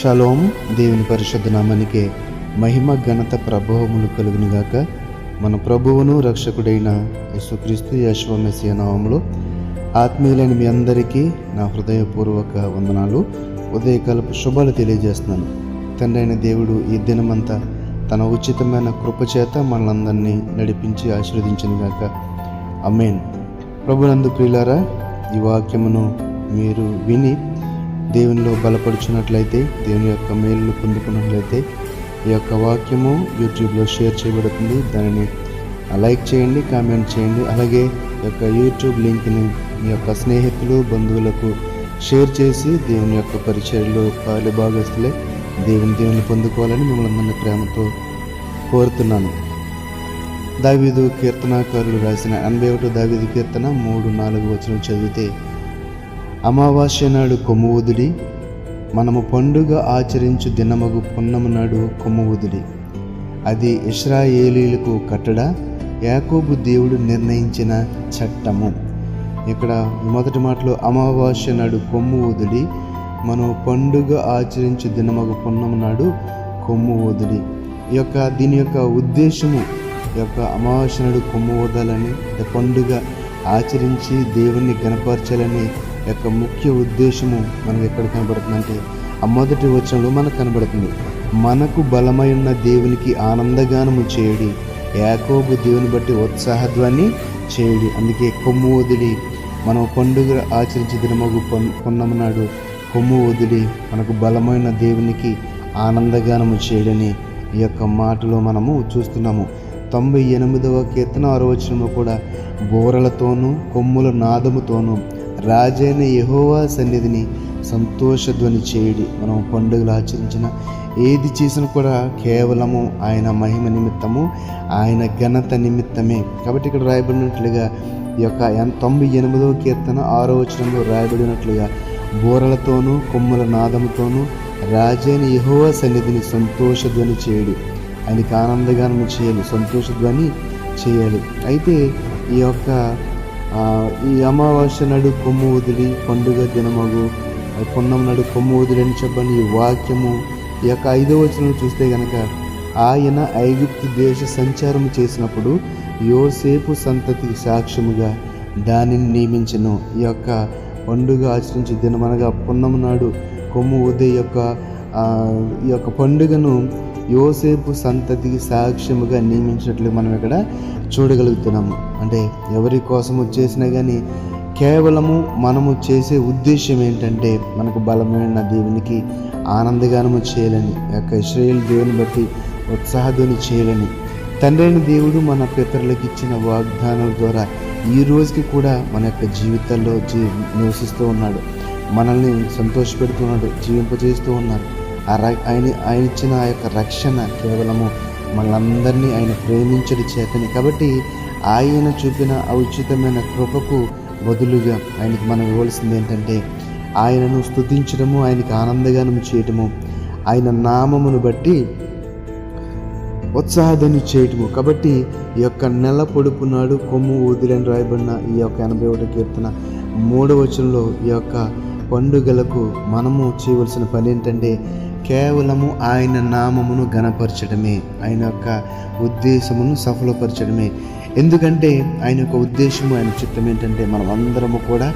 Shalom. దేవుని పరిశుద్ధ నామానికి మహిమ ఘనత ప్రభావములు కలుగునుగాక. మన ప్రభువును రక్షకుడైన యేసుక్రీస్తు యెషువా మెస్సియా నామములో ఆత్మీయులైన మీ అందరికీ నా హృదయపూర్వక వందనాలు, ఉదయకాలపు శుభాలు తెలియజేస్తున్నాను. తండ్రి అయిన దేవుడు ఈ దినమంతా తన ఉచితమైన కృపచేత మనలందరినీ నడిపించి ఆశీర్వదించునుగాక. ఆమేన్. ప్రభునందు ప్రియులారా, ఈ వాక్యమును మీరు విని దేవునిలో బలపడుచున్నట్లయితే, దేవుని యొక్క మేలును పొందుకున్నట్లయితే ఈ యొక్క వాక్యము యూట్యూబ్లో షేర్ చేయబడుతుంది. దానిని లైక్ చేయండి, కామెంట్ చేయండి. అలాగే ఈ యొక్క యూట్యూబ్ లింక్ని మీ యొక్క స్నేహితులు, బంధువులకు షేర్ చేసి దేవుని యొక్క పరిచర్యలో పాలుభాగస్తులే దేవుని పొందుకోవాలని మిమ్మల్ని అందరినీ ప్రేమతో కోరుతున్నాను. దావీదు కీర్తనాకారులు రాసిన 81 దావీదు కీర్తన 3-4 వచనం చదివితే, అమావాస్య నాడు కొమ్ము ఊదుడి, మనము పండుగ ఆచరించు దినమగు పున్నము నాడు కొమ్ము ఊదుడి. అది ఇశ్రాయేలీలకు కట్టడ, యాకోబు దేవుడు నిర్ణయించిన చట్టము. ఇక్కడ మొదటి మాటలో అమావాస్య నాడు కొమ్ము ఊదుడి, మనం పండుగ ఆచరించు దినమగు పున్నము నాడు కొమ్ము ఊదుడి. దీని యొక్క ఉద్దేశము, ఈ యొక్క అమావాస్య నాడు కొమ్ము ఊదాలని, పండుగ ఆచరించి దేవుణ్ణి గణపరచాలని యొక్క ముఖ్య ఉద్దేశము మనకు ఎక్కడ కనబడుతుందంటే ఆ మొదటి వచనంలో మనకు కనబడుతుంది. మనకు బలమైన దేవునికి ఆనందగానము చేయడి, యాకోబు దేవుని బట్టి ఉత్సాహధ్వని చేయడి. అందుకే కొమ్ము వదిలి, మనం పండుగ ఆచరించి దినమగు పున్నము నాడు కొమ్ము వదిలి మనకు బలమైన దేవునికి ఆనందగానము చేయడని ఈ యొక్క మాటలో మనము చూస్తున్నాము. 98వ కీర్తన 6వ వచనంలో కూడా బోరలతోనూ కొమ్ముల నాదముతోనూ రాజైన యెహోవా సన్నిధిని సంతోషధ్వని చేయడి. మనం పండుగలు ఆచరించిన ఏది చేసినా కూడా కేవలము ఆయన మహిమ నిమిత్తము, ఆయన ఘనత నిమిత్తమే. కాబట్టి ఇక్కడ రాయబడినట్లుగా ఈ యొక్క 98వ కీర్తన 6వ వచనంలో రాయబడినట్లుగా బోరలతోనూ కొమ్ముల నాదముతోనూ రాజైన యెహోవా సన్నిధిని సంతోషధ్వని చేయడి. ఆయనకి ఆనందగానము చేయాలి, సంతోషధ్వని చేయాలి. అయితే ఈ అమావాస్య నాడు కొమ్ము ఊదిడి, పండుగ దినమగు పున్నం నాడు కొమ్ము ఊదిడి అని చెప్పని ఈ వాక్యము ఈ యొక్క 5వ వచనం చూస్తే గనక, ఆయన ఐగుప్తు దేశ సంచారం చేసినప్పుడు యోసేపు సంతతికి సాక్ష్యముగా దానిని నియమించెను. ఈ యొక్క పండుగ ఆచరించే దినమనగా పున్నము నాడు కొమ్ము ఊదే ఈ యొక్క పండుగను యోసేపు సంతతికి సాక్ష్యముగా నియమించినట్లు మనం ఇక్కడ చూడగలుగుతున్నాము. అంటే ఎవరి కోసము చేసినా కానీ కేవలము మనము చేసే ఉద్దేశం ఏంటంటే మనకు బలమైన దేవునికి ఆనందగానము చేయాలని, యొక్క ఇశ్రాయేలు దేవుని బట్టి ఉత్సాహధ్వని చేయాలని తండ్రి అయిన దేవుడు మన పితరులకు ఇచ్చిన వాగ్దానాల ద్వారా ఈ రోజుకి కూడా మన యొక్క జీవితాల్లో నివసిస్తూ ఉన్నాడు. మనల్ని సంతోషపెడుతున్నాడు, జీవింపజేస్తూ ఉన్నాడు. ఆయన ఇచ్చిన ఆ యొక్క రక్షణ కేవలము మనందరినీ ఆయన ప్రేమించడం చేతని. కాబట్టి ఆయన చూపిన ఉచితమైన కృపకు బదులుగా ఆయనకి మనం ఇవ్వాల్సింది ఏంటంటే ఆయనను స్తుతించడము, ఆయనకి ఆనందగానము చేయటము, ఆయన నామమును బట్టి ఉత్సాహధ్వని చేయటము. కాబట్టి ఈ యొక్క నెల పొడుపు నాడు కొమ్ము ఊదిలని రాయబడిన ఈ యొక్క 81వ కీర్తన 3వ వచనంలో ఈ యొక్క పండుగలకు మనము చేయవలసిన పని ఏంటంటే కేవలము ఆయన నామమును ఘనపరచడమే, ఆయన యొక్క ఉద్దేశమును సఫలపరచడమే. ఎందుకంటే ఆయన యొక్క ఉద్దేశము, ఆయన చిత్తం ఏంటంటే మనం అందరము కూడా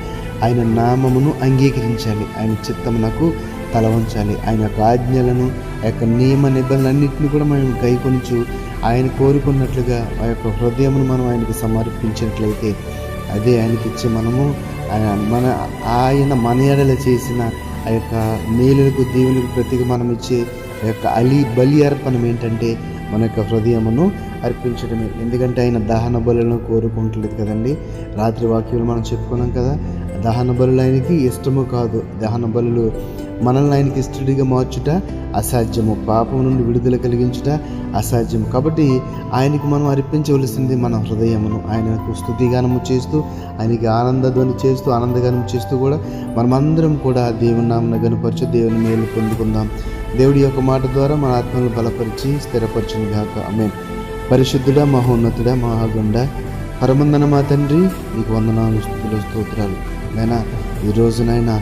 ఆయన నామమును అంగీకరించాలి, ఆయన చిత్తమునకు తల వంచాలి, ఆయన యొక్క ఆజ్ఞలను, ఆ యొక్క నియమ నిబంధనలన్నింటినీ కూడా మనం గైకొనుచు ఆయన కోరుకున్నట్లుగా ఆ యొక్క హృదయమును మనం ఆయనకు సమర్పించినట్లయితే అదే ఆయనకిచ్చే మనము ఆయన మన ఎడల చేసిన ఆ యొక్క మేలులకు దేవునికి ప్రతిగా మనం ఇచ్చే ఆ యొక్క బలి అర్పణం ఏంటంటే మన యొక్క హృదయమును అర్పించడమే. ఎందుకంటే ఆయన దహన బలులను కోరుకుంటలేదు కదండి. రాత్రి వాక్యాలు మనం చెప్పుకున్నాం కదా, దహన బలులు ఆయనకి ఇష్టము కాదు. దహన బలులు మనల్ని ఆయనకి ఇష్టడిగా మార్చుట అసాధ్యము, పాపం నుండి విడుదల కలిగించుట అసాధ్యము. కాబట్టి ఆయనకి మనం అర్పించవలసింది మన హృదయమును. ఆయనకు స్తుతిగానము చేస్తూ, ఆయనకి ఆనందధ్వని చేస్తూ, ఆనందగానం చేస్తూ కూడా మనమందరం కూడా దేవుని నామమున గనుపరచు, దేవుని మేలు పొందుకుందాం. దేవుడి యొక్క మాట ద్వారా మన ఆత్మను బలపరిచి స్థిరపరచును గాక. ఆమేన్. పరిశుద్ధుడా, మహోన్నతుడా, మహాగుండ, పరమందన మా తండ్రి, నీకు వందనాలు, స్తుతులు, స్తోత్రాలు. నైనా ఈ రోజునైనా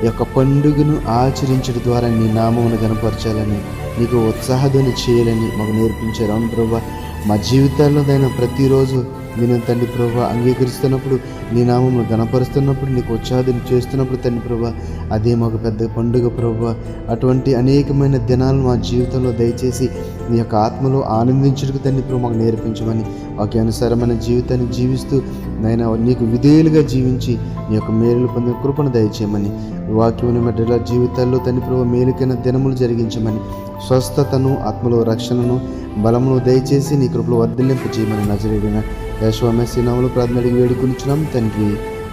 ఈ యొక్క పండుగను ఆచరించడం ద్వారా నీ నామమును గణపరచాలని, నీకు ఉత్సాహధ్వని చేయాలని మాకు నేర్పించారు. అవును ప్రభా, మా జీవితాల్లో దైనా ప్రతిరోజు నేను తండ్రి ప్రభా అంగీకరిస్తున్నప్పుడు, నీ నామమును గణపరుస్తున్నప్పుడు, నీకు ఉత్సాహం చేస్తున్నప్పుడు తండ్రి ప్రభా, అదే మాకు పెద్ద పండుగ ప్రభా. అటువంటి అనేకమైన దినాలను మా జీవితంలో దయచేసి నీ యొక్క ఆత్మలో ఆనందించుటకు తండ్రి ప్రభు మాకు నేర్పించమని, వాక్యానుసారమైన జీవితాన్ని జీవిస్తూ నాయన నీకు విధేయులుగా జీవించి నీ యొక్క మేలులు పొందిన కృపను దయచేయమని, వాక్యముని మధ్యలో జీవితాల్లో తండ్రి ప్రభు మేలుకైన దినములు జరిగించమని, స్వస్థతను, ఆత్మలో రక్షణను, బలమును దయచేసి నీ కృపలో వర్ధిల్లింపు చేయమని నజరేయుడైన యేషువా మెస్సీ నామములో ప్రార్థన అడిగి వేడుకొనుచున్నాం తండ్రి.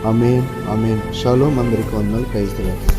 ఆమేన్, ఆమేన్. షాలోమ్. అందరికీ వందనాలు. Praise the lord.